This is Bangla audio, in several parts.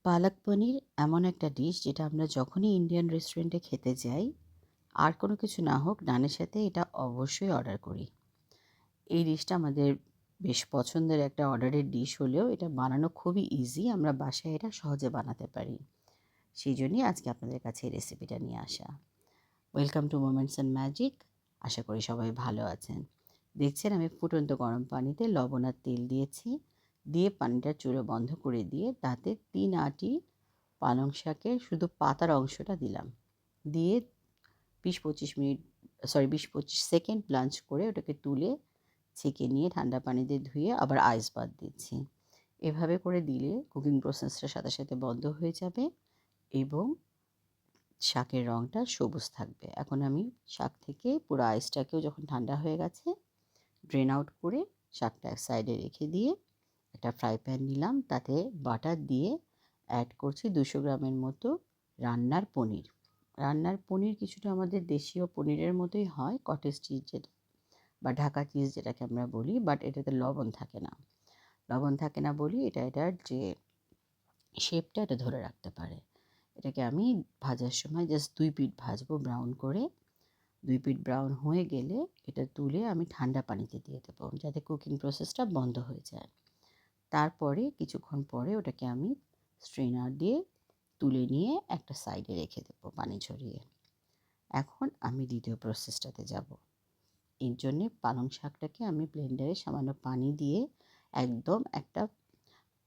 পালক পনির এমন একটা ডিশ যেটা আমরা যখনই ইন্ডিয়ান রেস্টুরেন্টে খেতে যাই, আর কোনো কিছু না হোক নানের সাথে এটা অবশ্যই অর্ডার করি। এই ডিশটা আমাদের বেশ পছন্দের একটা অর্ডারের ডিশ হলেও এটা বানানো খুবই ইজি। আমরা বাসায় এটা সহজে বানাতে পারি। সেই জন্যই আজকে আপনাদের কাছে এই রেসিপিটা নিয়ে আসা। Welcome to Moments and Magic. আশা করি সবাই ভালো আছেন। দেখছেন আমি ফুটন্ত গরম পানিতে লবণ আর তেল দিয়েছি। দিয়ে পানিটা চুলো বন্ধ করে দিয়ে তাতে 3 আঁটি পালং শাকের শুধু পাতার অংশটা দিলাম। দিয়ে 20-25 সেকেন্ড ব্লাঞ্চ করে ওটাকে তুলে ছেঁকে নিয়ে ঠান্ডা পানি দিয়ে ধুয়ে আবার আইস বাথ দিচ্ছি। এভাবে করে দিলে কুকিং প্রসেসটা সাথে সাথে বন্ধ হয়ে যাবে এবং শাকের রঙটা সবুজ থাকবে। এখন আমি শাক থেকে পুরো আইসটাকেও যখন ঠান্ডা হয়ে গেছে ড্রেন আউট করে শাকটা এক সাইডে রেখে দিয়ে একটা ফ্রাই প্যান নিলাম। তাতে বাটার দিয়ে অ্যাড করছি 200 গ্রামের মতো রান্নার পনির। রান্নার পনির কিছুটা আমাদের দেশীয় পনিরের মতোই হয়, কটেজ চিজ যেটা বা ঢাকা চিজ যেটাকে আমরা বলি, বাট এটাতে লবণ থাকে না। লবণ থাকে না বলি এটার যে শেপটা এটা ধরে রাখতে পারে। এটাকে আমি ভাজার সময় জাস্ট 2 পিঠ ভাজবো ব্রাউন করে। 2 পিঠ ব্রাউন হয়ে গেলে এটা তুলে আমি ঠান্ডা পানিতে দিয়ে দেবো যাতে কুকিং প্রসেসটা বন্ধ হয়ে যায়। তারপরে কিছুক্ষণ পরে ওটাকে আমি স্ট্রেনার দিয়ে তুলে নিয়ে একটা সাইডে রেখে দেবো পানি ঝরিয়ে। এখন আমি দ্বিতীয় প্রসেসটাতে যাব। এর জন্যে পালং শাকটাকে আমি ব্লেন্ডারে সামান্য পানি দিয়ে একদম একটা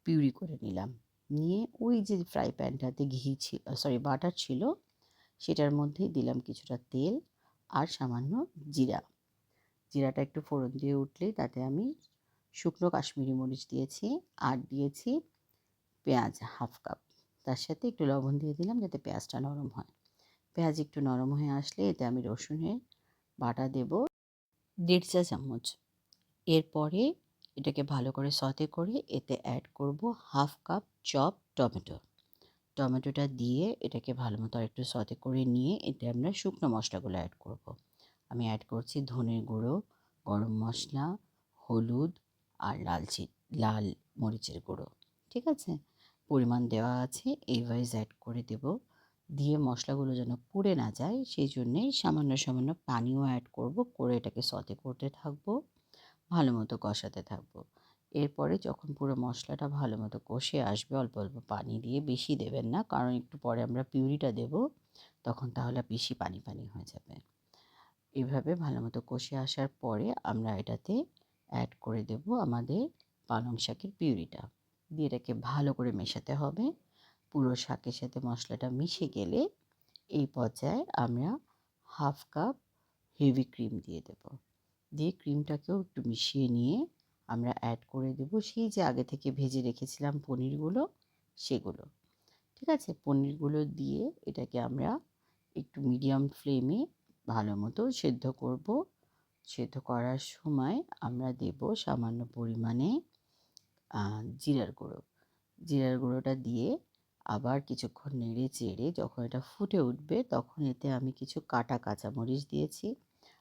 পিউরি করে নিলাম। নিয়ে ওই যে ফ্রাই প্যানটাতে বাটার ছিল সেটার মধ্যেই দিলাম কিছুটা তেল আর সামান্য জিরা। জিরাটা একটু ফোড়ন দিয়ে উঠলেই তাতে আমি শুকনো কাশ্মীরি মরিচ দিয়েছি আর দিয়েছি পেঁয়াজ হাফ কাপ। তার সাথে একটু লবণ দিয়ে দিলাম যাতে পেঁয়াজটা নরম হয়। পেঁয়াজ একটু নরম হয়ে আসলে এতে আমি রসুনের বাটা দেব 1.5 চা চামচ। এরপরে এটাকে ভালো করে সতে করে এতে অ্যাড করব হাফ কাপ চপ টমেটো। টমেটোটা দিয়ে এটাকে ভালো মতো আরেকটু সতে করে নিয়ে এতে আমরা শুকনো মশলাগুলো অ্যাড করব। আমি অ্যাড করছি ধনের গুঁড়ো, গরম মশলা, হলুদ আর লাল মরিচের গুঁড়ো। ঠিক আছে? পরিমাণ দেওয়া আছে, এই ওয়াইজ অ্যাড করে দেব। দিয়ে মশলাগুলো যেন পুড়ে না যায় সেই জন্যেই সামান্য সামান্য পানিও অ্যাড করব, করে এটাকে সতে করতে থাকবো, ভালো মতো কষাতে থাকবো। এরপরে যখন পুরো মশলাটা ভালো মতো কষে আসবে অল্প অল্প পানি দিয়ে, বেশি দেবেন না কারণ একটু পরে আমরা পিউরিটা দেব, তখন তাহলে বেশি পানি পানি হয়ে যাবে। এভাবে ভালো মতো কষে আসার পরে আমরা এটাতে অ্যাড করে দেব আমাদের পালং শাকের পিউরিটা। দিয়ে এটাকে ভালো করে মেশাতে হবে। পুরো শাকের সাথে মশলাটা মিশে গেলে এই পর্যায়ে আমরা হাফ কাপ হেভি ক্রিম দিয়ে দেব। দিয়ে ক্রিমটাকেও একটু মিশিয়ে নিয়ে আমরা অ্যাড করে দেব সেই যে আগে থেকে ভেজে রেখেছিলাম পনিরগুলো, সেগুলো। ঠিক আছে? পনিরগুলো দিয়ে এটাকে আমরা একটু মিডিয়াম ফ্লেমে ভালো মতো সেদ্ধ করব। সেদ্ধ করার সময় আমরা দেব সামান্য পরিমাণে জিরার গুঁড়ো। জিরার গুঁড়োটা দিয়ে আবার কিছুক্ষণ নেড়ে চেড়ে যখন এটা ফুটে উঠবে তখন এতে আমি কিছু কাটা কাঁচামরিচ দিয়েছি।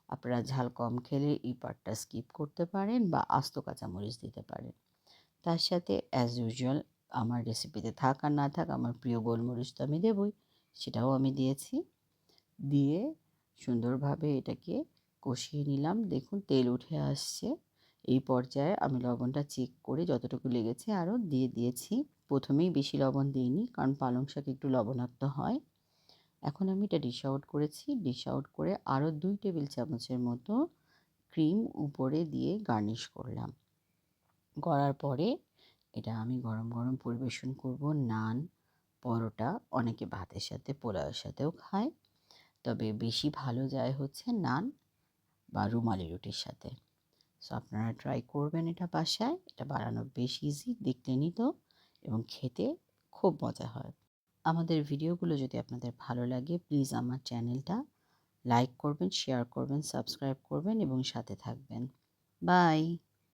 আপনারা ঝাল কম খেলে এই পার্টটা স্কিপ করতে পারেন বা আস্ত কাঁচামরিচ দিতে পারেন। তার সাথে অ্যাজ ইউজুয়াল আমার রেসিপিতে থাক আর না থাক আমার প্রিয় গোলমরিচ তো আমি দেবই, সেটাও আমি দিয়েছি। দিয়ে সুন্দরভাবে এটাকে কষিয়ে নিলাম। দেখুন তেল উঠে আসছে। এই পর্যায়ে আমি লবণটা চেক করে যতটুকু লেগেছে আরও দিয়ে দিয়েছি। প্রথমেই বেশি লবণ দিইনি কারণ পালং শাক একটু লবণাক্ত হয়। এখন আমি এটা ডিশ আউট করেছি। ডিশ আউট করে আরও 2 টেবিল চামচের মতো ক্রিম উপরে দিয়ে গার্নিশ করলাম। করার পরে এটা আমি গরম গরম পরিবেশন করব নান, পরোটা, অনেকে ভাতের সাথে পোলাওয়ের সাথেও খায়, তবে বেশি ভালো যায় হচ্ছে নান বা রুমালি রুটির সাথে। সো আপনারা ট্রাই করবেন এটা বাসায়। এটা বানানো বেশ ইজি, দেখলেনই তো, এবং খেতে খুব মজা হয়। আমাদের ভিডিওগুলো যদি আপনাদের ভালো লাগে প্লিজ আমার চ্যানেলটা লাইক করবেন, শেয়ার করবেন, সাবস্ক্রাইব করবেন এবং সাথে থাকবেন। বাই।